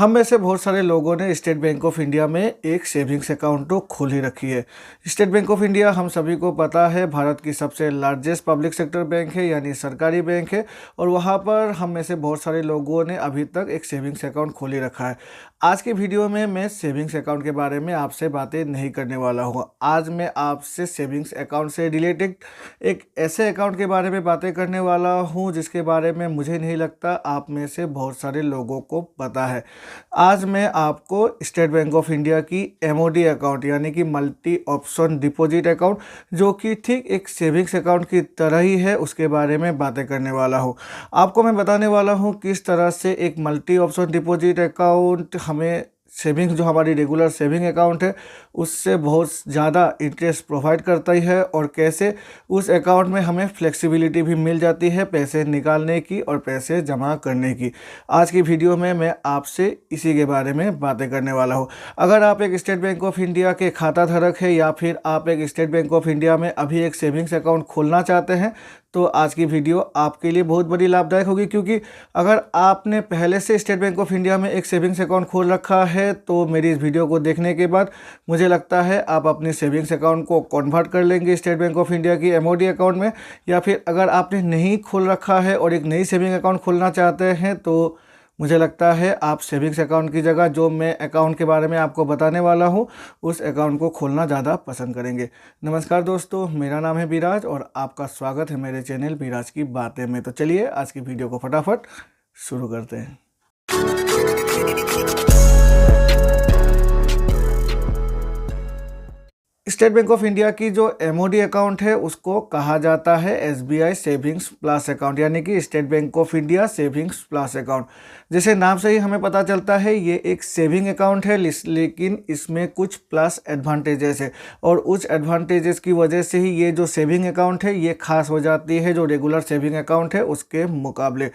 हम में से बहुत सारे लोगों ने स्टेट बैंक ऑफ इंडिया में एक सेविंग्स अकाउंट तो खोल ही रखी है। स्टेट बैंक ऑफ इंडिया हम सभी को पता है भारत की सबसे लार्जेस्ट पब्लिक सेक्टर बैंक है, यानी सरकारी बैंक है। और वहाँ पर हम में से बहुत सारे लोगों ने अभी तक एक सेविंग्स अकाउंट खोल ही रखा है। आज की वीडियो में मैं सेविंग्स अकाउंट के बारे में आपसे बातें नहीं करने वाला हूँ। आज मैं आपसे सेविंग्स अकाउंट से रिलेटेड एक ऐसे अकाउंट के बारे में बातें करने वाला हूँ जिसके बारे में मुझे नहीं लगता आप में से बहुत सारे लोगों को पता है। आज मैं आपको स्टेट बैंक ऑफ इंडिया की एमओडी अकाउंट यानी कि मल्टी ऑप्शन डिपॉजिट अकाउंट, जो कि ठीक एक सेविंग्स अकाउंट की तरह ही है, उसके बारे में बातें करने वाला हूँ। आपको मैं बताने वाला हूँ किस तरह से एक मल्टी ऑप्शन डिपॉजिट अकाउंट हमें सेविंग्स, जो हमारी रेगुलर सेविंग अकाउंट है, उससे बहुत ज़्यादा इंटरेस्ट प्रोवाइड करता ही है, और कैसे उस अकाउंट में हमें फ्लेक्सिबिलिटी भी मिल जाती है पैसे निकालने की और पैसे जमा करने की। आज की वीडियो में मैं आपसे इसी के बारे में बातें करने वाला हूँ। अगर आप एक स्टेट बैंक ऑफ इंडिया के खाता धारक है या फिर आप एक स्टेट बैंक ऑफ इंडिया में अभी एक सेविंग्स अकाउंट खोलना चाहते हैं तो आज की वीडियो आपके लिए बहुत बड़ी लाभदायक होगी, क्योंकि अगर आपने पहले से स्टेट बैंक ऑफ इंडिया में एक सेविंग्स अकाउंट खोल रखा है तो मेरी इस वीडियो को देखने के बाद मुझे लगता है आप अपनी सेविंग्स अकाउंट को कन्वर्ट कर लेंगे स्टेट बैंक ऑफ इंडिया की एमओडी अकाउंट में। या फिर अगर आपने नहीं खोल रखा है और एक नई सेविंग अकाउंट खोलना चाहते हैं तो मुझे लगता है आप सेविंग्स अकाउंट की जगह जो मैं अकाउंट के बारे में आपको बताने वाला हूँ उस अकाउंट को खोलना ज़्यादा पसंद करेंगे। नमस्कार दोस्तों, मेरा नाम है विराज और आपका स्वागत है मेरे चैनल विराज की बातें में। तो चलिए आज की वीडियो को फटाफट शुरू करते हैं। स्टेट बैंक ऑफ इंडिया की जो एमओडी अकाउंट है उसको कहा जाता है एसबीआई सेविंग्स प्लस अकाउंट, यानी कि state bank of India savings plus account. जैसे नाम से ही हमें पता चलता है ये एक सेविंग अकाउंट है, लेकिन इसमें कुछ प्लस एडवांटेजेस है, और उस एडवांटेजेस की वजह से ही ये जो सेविंग अकाउंट है ये खास हो जाती है जो रेगुलर सेविंग अकाउंट है उसके मुकाबले।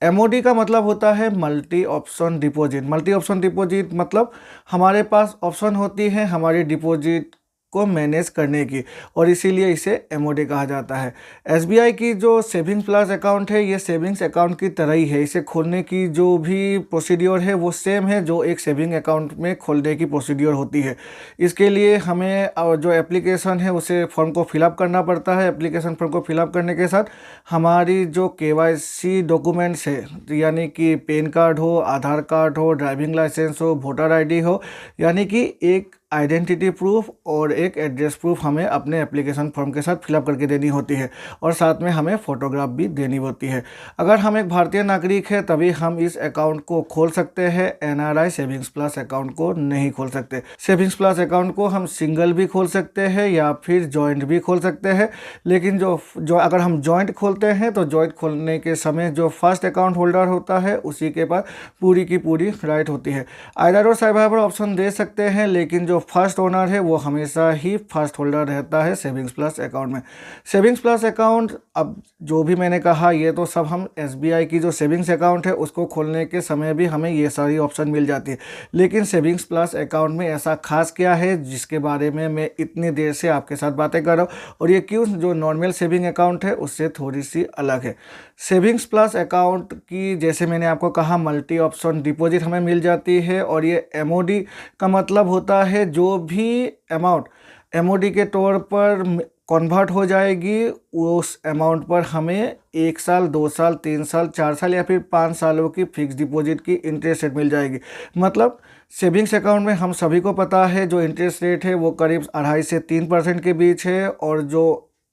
एमओडी का मतलब होता है multi option deposit. Multi option deposit मतलब हमारे पास ऑप्शन होती है हमारी डिपॉजिट को मैनेज करने की, और इसीलिए इसे एमओडी कहा जाता है। एसबीआई की जो सेविंग्स प्लस अकाउंट है ये सेविंग्स अकाउंट की तरह ही है। इसे खोलने की जो भी प्रोसीड्योर है वो सेम है जो एक सेविंग अकाउंट में खोलने की प्रोसीड्योर होती है। इसके लिए हमें जो एप्लीकेशन है उसे फॉर्म को फिलअप करना पड़ता है। एप्लीकेशन फॉर्म को फिलअप करने के साथ हमारी जो केवाईसी डॉक्यूमेंट्स है, यानी कि पैन कार्ड हो, आधार कार्ड हो, ड्राइविंग लाइसेंस हो, वोटर आईडी हो, यानी कि एक आइडेंटिटी प्रूफ और एक एड्रेस प्रूफ हमें अपने एप्लीकेशन फॉर्म के साथ फिलअप करके देनी होती है, और साथ में हमें फ़ोटोग्राफ भी देनी होती है। अगर हम एक भारतीय नागरिक हैं तभी हम इस अकाउंट को खोल सकते हैं, एनआरआई सेविंग्स प्लस अकाउंट को नहीं खोल सकते। सेविंग्स प्लस अकाउंट को हम सिंगल भी खोल सकते हैं या फिर जॉइंट भी खोल सकते हैं, लेकिन जो अगर हम जॉइंट खोलते हैं तो जॉइंट खोलने के समय जो फर्स्ट अकाउंट होल्डर होता है उसी के पास पूरी की पूरी राइट होती है। आइडर और सर्वाइवर ऑप्शन दे सकते हैं, लेकिन जो फर्स्ट ओनर है वो हमेशा ही फर्स्ट होल्डर रहता है सेविंग्स प्लस अकाउंट में। सेविंग्स प्लस अकाउंट, अब जो भी मैंने कहा ये तो सब हम एसबीआई की जो सेविंग्स अकाउंट है उसको खोलने के समय भी हमें ये सारी ऑप्शन मिल जाती है, लेकिन सेविंग्स प्लस अकाउंट में ऐसा खास क्या है जिसके बारे में मैं इतनी देर से आपके साथ बातें कर रहा हूँ, और ये क्यों जो नॉर्मल सेविंग अकाउंट है उससे थोड़ी सी अलग है। सेविंग्स प्लस अकाउंट की, जैसे मैंने आपको कहा, मल्टी ऑप्शन डिपॉजिट हमें मिल जाती है, और ये एमओडी का मतलब होता है जो भी अमाउंट एमओडी के तौर पर कन्वर्ट हो जाएगी उस अमाउंट पर हमें 1 साल, 2 साल, 3 साल, 4 साल या फिर 5 सालों की फिक्स डिपॉजिट की इंटरेस्ट रेट मिल जाएगी। मतलब सेविंग्स अकाउंट में हम सभी को पता है जो इंटरेस्ट रेट है वो करीब 2.5 से 3% के बीच है, और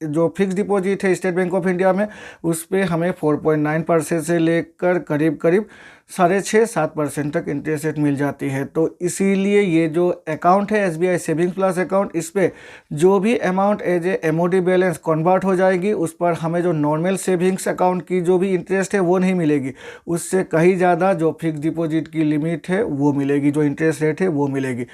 जो फिक्स डिपॉजिट है स्टेट बैंक ऑफ इंडिया में उस पर हमें 4.9% से लेकर करीब 6.5-7% तक इंटरेस्ट रेट मिल जाती है। तो इसीलिए ये जो अकाउंट है एसबीआई सेविंग्स प्लस अकाउंट, इस पे जो भी amount as a MOD balance convert हो जाएगी उस पर हमें जो नॉर्मल सेविंग्स अकाउंट की जो भी इंटरेस्ट है वो नहीं मिलेगी, उससे कहीं ज़्यादा जो फिक्स डिपॉजिट की लिमिट है वो मिलेगी, जो इंटरेस्ट रेट है वो मिलेगी।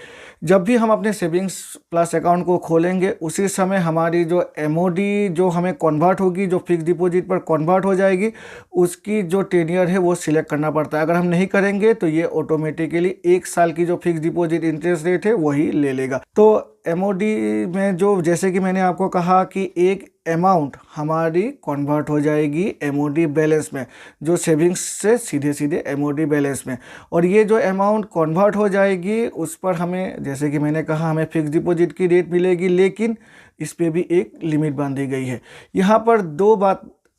जब भी हम अपने सेविंग्स प्लस अकाउंट को खोलेंगे उसी समय हमारी जो एमओडी जो हमें कन्वर्ट होगी, जो फिक्स डिपॉजिट पर कन्वर्ट हो जाएगी, उसकी जो टेन्योर है वो सिलेक्ट करना पड़ता है। अगर हम नहीं करेंगे तो ये ऑटोमेटिकली 1 साल की जो फिक्स डिपॉजिट इंटरेस्ट रेट है वही ले लेगा। तो एमओडी में जो जैसे कि मैंने आपको कहा कि एक अमाउंट हमारी कन्वर्ट हो जाएगी एमओडी बैलेंस में, जो सेविंग्स से सीधे सीधे एमओडी बैलेंस में, और ये जो अमाउंट कन्वर्ट हो जाएगी उस पर हमें, जैसे कि मैंने कहा, हमें फिक्स डिपॉजिट की रेट मिलेगी, लेकिन इस पे भी एक लिमिट बांधी गई है। यहाँ पर दो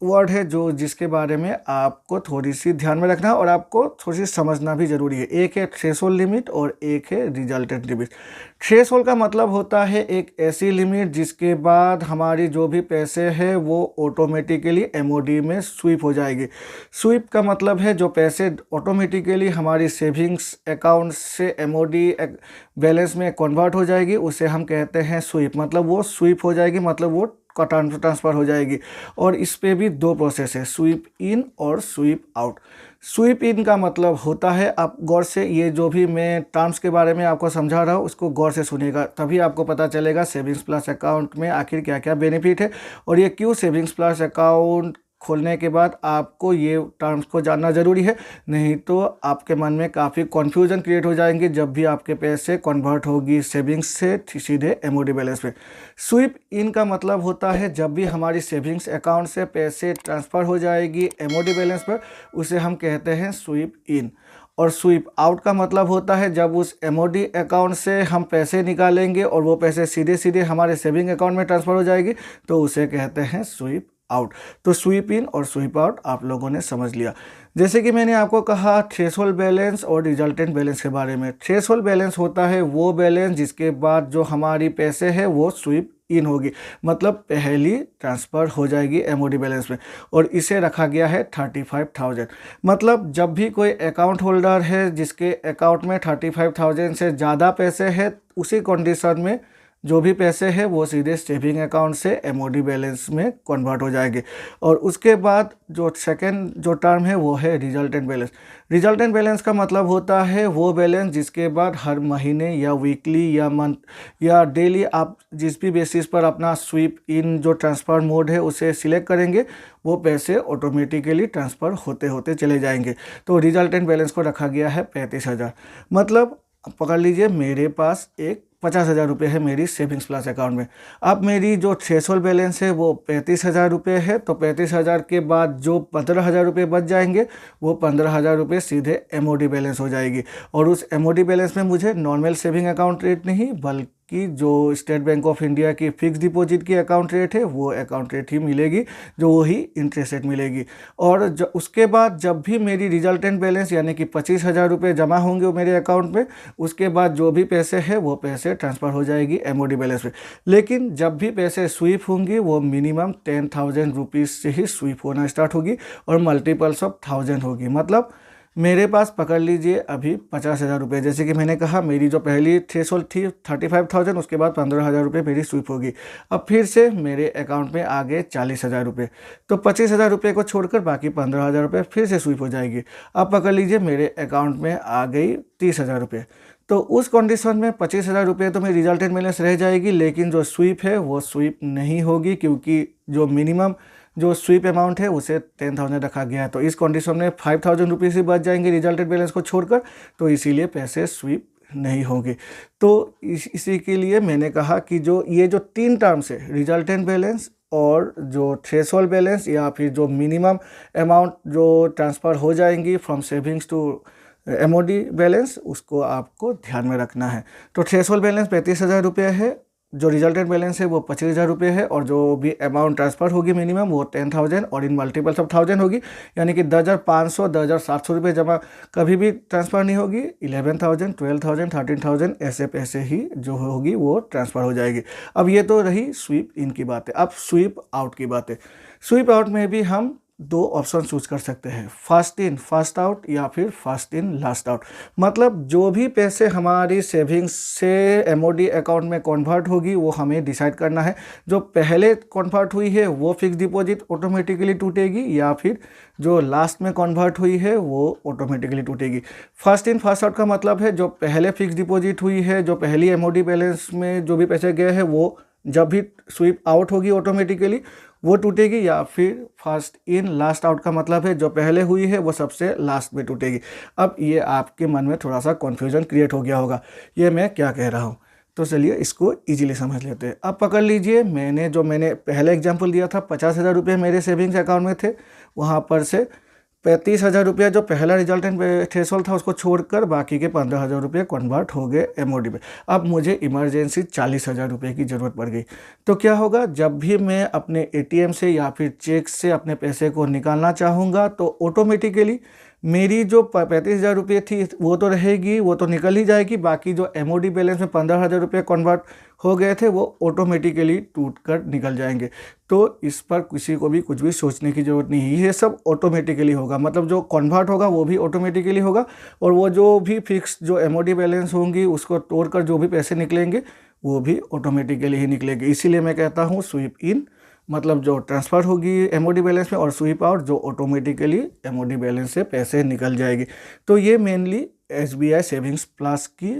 वर्ड है जो जिसके बारे में आपको थोड़ी सी ध्यान में रखना है और आपको थोड़ी सी समझना भी ज़रूरी है। एक है थ्रेशोल्ड लिमिट और एक है रिजल्टेंट लिमिट। थ्रेशोल्ड का मतलब होता है एक ऐसी लिमिट जिसके बाद हमारी जो भी पैसे हैं वो ऑटोमेटिकली एमओडी में स्वीप हो जाएगी। स्वीप का मतलब है जो पैसे ऑटोमेटिकली हमारी सेविंग्स अकाउंट से एमओडी बैलेंस में कन्वर्ट हो जाएगी, उसे हम कहते हैं स्वीप। मतलब वो स्वीप हो जाएगी, मतलब वो का ट्रांसफ़र हो जाएगी। और इस पे भी दो प्रोसेस है, स्वीप इन और स्वीप आउट। स्वीप इन का मतलब होता है, आप गौर से ये जो भी मैं टर्म्स के बारे में आपको समझा रहा हूँ उसको गौर से सुनिएगा, तभी आपको पता चलेगा सेविंग्स प्लस अकाउंट में आखिर क्या क्या बेनिफिट है और ये क्यों सेविंग्स प्लस अकाउंट खोलने के बाद आपको ये टर्म्स को जानना ज़रूरी है। नहीं तो आपके मन में काफ़ी कन्फ्यूजन क्रिएट हो जाएंगे जब भी आपके पैसे कन्वर्ट होगी सेविंग्स से सीधे एमओडी बैलेंस में। स्वीप इन का मतलब होता है जब भी हमारी सेविंग्स अकाउंट से पैसे ट्रांसफ़र हो जाएगी एमओडी बैलेंस पर, उसे हम कहते हैं स्वीप इन। और स्वीप आउट का मतलब होता है जब उस एमओडी अकाउंट से हम पैसे निकालेंगे और वो पैसे सीधे सीधे हमारे सेविंग अकाउंट में ट्रांसफ़र हो जाएगी, तो उसे कहते हैं स्वीप आउट। तो स्वीप इन और स्वीप आउट आप लोगों ने समझ लिया। जैसे कि मैंने आपको कहा थ्रेशोल्ड बैलेंस और रिजल्टेंट बैलेंस के बारे में। थ्रेशोल्ड बैलेंस होता है वो बैलेंस जिसके बाद जो हमारी पैसे है वो स्वीप इन होगी, मतलब पहली ट्रांसफ़र हो जाएगी एमओडी बैलेंस में, और इसे रखा गया है 35,000। मतलब जब भी कोई अकाउंट होल्डर है जिसके अकाउंट में 35,000 से ज़्यादा पैसे हैं, उसी कंडीशन में जो भी पैसे हैं वो सीधे सेविंग अकाउंट से एमओडी बैलेंस में कन्वर्ट हो जाएंगे। और उसके बाद जो सेकंड जो टर्म है वो है रिजल्टेंट बैलेंस। रिजल्टेंट बैलेंस का मतलब होता है वो बैलेंस जिसके बाद हर महीने या वीकली या मंथ या डेली आप जिस भी बेसिस पर अपना स्वीप इन जो ट्रांसफ़र मोड है उसे सिलेक्ट करेंगे, वो पैसे ऑटोमेटिकली ट्रांसफ़र होते होते चले जाएंगे। तो रिजल्टेंट बैलेंस को रखा गया है 35,000। मतलब पकड़ लीजिए मेरे पास एक 50,000 रुपये है मेरी सेविंग्स प्लस अकाउंट में। अब मेरी जो थ्रेशोल्ड बैलेंस है वो 35,000 रुपये है, तो 35,000 के बाद जो 15,000 रुपये बच जाएंगे वो 15,000 रुपये सीधे एमओडी बैलेंस हो जाएगी। और उस एमओडी बैलेंस में मुझे नॉर्मल सेविंग अकाउंट रेट नहीं बल्कि जो स्टेट बैंक ऑफ इंडिया की फिक्स डिपॉजिट की अकाउंट रेट है वो अकाउंट रेट ही मिलेगी, जो वही इंटरेस्ट रेट मिलेगी। और उसके बाद जब भी मेरी रिजल्टेंट बैलेंस यानी कि 25,000 रुपये जमा होंगे मेरे अकाउंट में, उसके बाद जो भी पैसे हैं वो पैसे ट्रांसफ़र हो जाएगी एमओडी बैलेंस में। लेकिन जब भी पैसे स्वीप होंगी वो मिनिमम 10,000 रुपीज़ से ही स्वीप होना स्टार्ट होगी और मल्टीपल्स ऑफ 1000 होगी। मतलब मेरे पास पकड़ लीजिए अभी 50,000 रुपये, जैसे कि मैंने कहा मेरी जो पहली थ्रेशोल्ड थी 35,000, उसके बाद 15,000 रुपये मेरी स्वीप होगी। अब फिर से मेरे अकाउंट में आ गए 40,000 रुपये, तो 25,000 रुपये को छोड़कर बाकी 15,000 रुपये फिर से स्वीप हो जाएगी। अब पकड़ लीजिए मेरे अकाउंट में आ गई 30,000 रुपये, तो उस कंडीशन में 25,000 रुपये तो मेरी रिजल्टेंट बैलेंस रह जाएगी, लेकिन जो स्वीप है वो स्वीप नहीं होगी क्योंकि जो मिनिमम जो स्वीप अमाउंट है उसे 10,000 रखा गया है। तो इस कंडीशन में 5,000 रुपीज़ ही बच जाएंगे रिजल्टेंट बैलेंस को छोड़कर, तो इसीलिए पैसे स्वीप नहीं होंगे। तो इसी के लिए मैंने कहा कि जो ये जो तीन टर्म्स है, रिजल्टेंट बैलेंस और जो थ्रेशोल्ड बैलेंस या फिर जो मिनिमम अमाउंट जो ट्रांसफ़र हो जाएंगी from savings to MOD balance, उसको आपको ध्यान में रखना है। तो थ्रेशोल्ड बैलेंस 35,000 रुपये है, जो रिजल्टेंट बैलेंस है वो 25,000 रुपये है, और जो भी अमाउंट ट्रांसफ़र होगी मिनिमम वो 10,000 और इन मल्टीपल्स ऑफ 1000 होगी, यानी कि 10,500 10,700 रुपये जमा कभी भी ट्रांसफ़र नहीं होगी। 11,000 12,000 13,000 ऐसे पैसे ही जो होगी वो ट्रांसफ़र हो जाएगी। अब ये तो रही स्वीप इन की बात है। अब स्वीप आउट की बात है। स्वीप आउट में भी हम दो ऑप्शन चूज कर सकते हैं, फर्स्ट इन फर्स्ट आउट या फिर फर्स्ट इन लास्ट आउट। मतलब जो भी पैसे हमारी सेविंग्स से एमओडी अकाउंट में कन्वर्ट होगी वो हमें डिसाइड करना है। जो पहले कन्वर्ट हुई है वो फिक्स डिपॉजिट ऑटोमेटिकली टूटेगी या फिर जो लास्ट में कन्वर्ट हुई है वो ऑटोमेटिकली टूटेगी। फर्स्ट इन फर्स्ट आउट का मतलब है जो पहले फिक्स डिपॉजिट हुई है, जो पहली एमओडी बैलेंस में जो भी पैसे गए हैं वो जब भी स्वीप आउट होगी ऑटोमेटिकली वो टूटेगी, या फिर फर्स्ट इन लास्ट आउट का मतलब है जो पहले हुई है वो सबसे लास्ट में टूटेगी। अब ये आपके मन में थोड़ा सा कन्फ्यूजन क्रिएट हो गया होगा, ये मैं क्या कह रहा हूँ। तो चलिए इसको इजीली समझ लेते हैं। अब पकड़ लीजिए, मैंने पहले एग्जाम्पल दिया था, 50,000 रुपये मेरे सेविंग्स अकाउंट में थे, वहाँ पर से 35,000 रुपया जो पहला रिजल्टेंट थ्रेशोल्ड था उसको छोड़कर बाकी के 15,000 रुपये कन्वर्ट हो गए एमओडी पे। अब मुझे इमरजेंसी 40,000 रुपये की ज़रूरत पड़ गई, तो क्या होगा, जब भी मैं अपने एटीएम से या फिर चेक से अपने पैसे को निकालना चाहूँगा तो ऑटोमेटिकली मेरी जो 35,000 रुपये थी वो तो रहेगी, वो तो निकल ही जाएगी, बाकी जो एमओडी बैलेंस में 15,000 रुपये कन्वर्ट हो गए थे वो ऑटोमेटिकली टूट कर निकल जाएंगे। तो इस पर किसी को भी कुछ भी सोचने की ज़रूरत नहीं है, ये सब ऑटोमेटिकली होगा, मतलब जो कन्वर्ट होगा वो भी ऑटोमेटिकली होगा, और वो जो भी फिक्स जो एमओडी बैलेंस होंगी उसको तोड़कर जो भी पैसे निकलेंगे वो भी ऑटोमेटिकली ही निकलेंगे। इसीलिए मैं कहता हूँ स्वीप इन मतलब जो ट्रांसफ़र होगी एमओडी बैलेंस में, और स्वीप आउट जो ऑटोमेटिकली एमओडी बैलेंस से पैसे निकल जाएगी। तो ये मेनली एसबीआई सेविंग्स प्लस की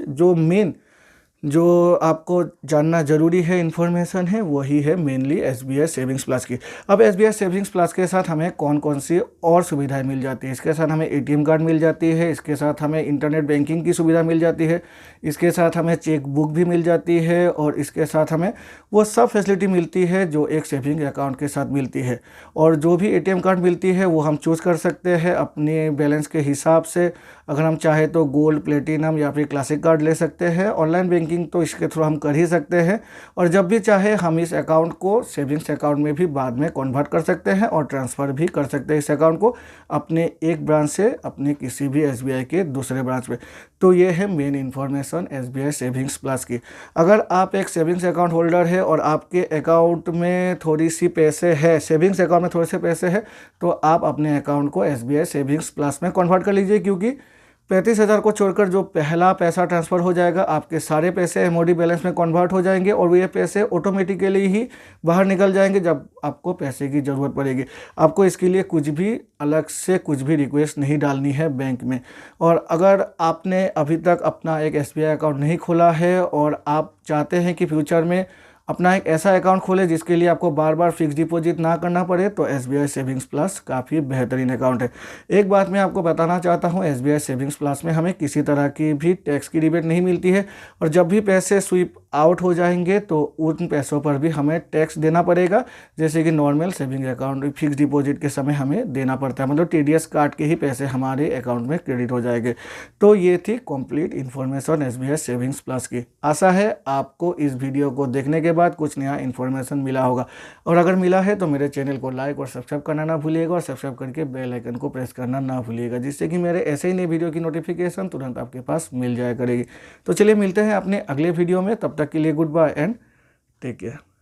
जो आपको जानना ज़रूरी है इन्फॉर्मेशन है, वही है मेनली एसबीआई सेविंग्स प्लस की। अब एसबीआई सेविंग्स प्लस के साथ हमें कौन कौन सी और सुविधाएं मिल जाती है, इसके साथ हमें एटीएम कार्ड मिल जाती है, इसके साथ हमें इंटरनेट बैंकिंग की सुविधा मिल जाती है, इसके साथ हमें चेक बुक भी मिल जाती है, और इसके साथ हमें वो सब फैसिलिटी मिलती है जो एक सेविंग अकाउंट के साथ मिलती है। और जो भी एटीएम कार्ड मिलती है वो हम चूज़ कर सकते हैं अपने बैलेंस के हिसाब से। अगर हम चाहे तो गोल्ड, प्लेटिनम या फिर क्लासिक कार्ड ले सकते हैं। ऑनलाइन बैंकिंग तो इसके थ्रू हम कर ही सकते हैं, और जब भी चाहे हम इस अकाउंट को सेविंग्स अकाउंट में भी बाद में कन्वर्ट कर सकते हैं और ट्रांसफ़र भी कर सकते हैं इस अकाउंट को अपने एक ब्रांच से अपने किसी भी एसबीआई के दूसरे ब्रांच में। तो ये है main information SBI savings plus की। अगर आप एक सेविंग्स अकाउंट होल्डर है और आपके अकाउंट में थोड़ी सी पैसे है, सेविंग्स अकाउंट में थोड़े से पैसे है, तो आप अपने अकाउंट को एसबीआई सेविंग्स प्लस में कन्वर्ट कर लीजिए, क्योंकि 35,000 को छोड़कर जो पहला पैसा ट्रांसफ़र हो जाएगा आपके सारे पैसे एमओडी बैलेंस में कन्वर्ट हो जाएंगे, और ये पैसे ऑटोमेटिकली ही बाहर निकल जाएंगे जब आपको पैसे की ज़रूरत पड़ेगी। आपको इसके लिए कुछ भी अलग से कुछ भी रिक्वेस्ट नहीं डालनी है बैंक में। और अगर आपने अभी तक अपना एक एसबीआई अकाउंट नहीं खोला है और आप चाहते हैं कि फ्यूचर में अपना एक ऐसा अकाउंट खोले जिसके लिए आपको बार बार फिक्स डिपॉजिट ना करना पड़े, तो एसबीआई सेविंग्स प्लस काफ़ी बेहतरीन अकाउंट है। एक बात मैं आपको बताना चाहता हूँ, एसबीआई सेविंग्स प्लस में हमें किसी तरह की भी टैक्स की रिबेट नहीं मिलती है, और जब भी पैसे स्वीप आउट हो जाएंगे तो उन पैसों पर भी हमें टैक्स देना पड़ेगा, जैसे कि normal saving account fix deposit के समय हमें देना पड़ता है, मतलब टीडीएस काट के ही पैसे हमारे अकाउंट में क्रेडिट हो जाएंगे। तो ये थी complete information SBI savings plus की। आशा है आपको इस वीडियो को देखने के बाद कुछ नया इन्फॉर्मेशन मिला होगा, और अगर मिला है तो मेरे चैनल को लाइक और सब्सक्राइब करना ना भूलिएगा, और सब्सक्राइब करके बेल आइकन को प्रेस करना ना भूलिएगा, जिससे कि मेरे ऐसे ही नए वीडियो की नोटिफिकेशन तुरंत आपके पास मिल जाया करेगी। तो चलिए मिलते हैं अपने अगले वीडियो में, तब तक के लिए goodbye and take care.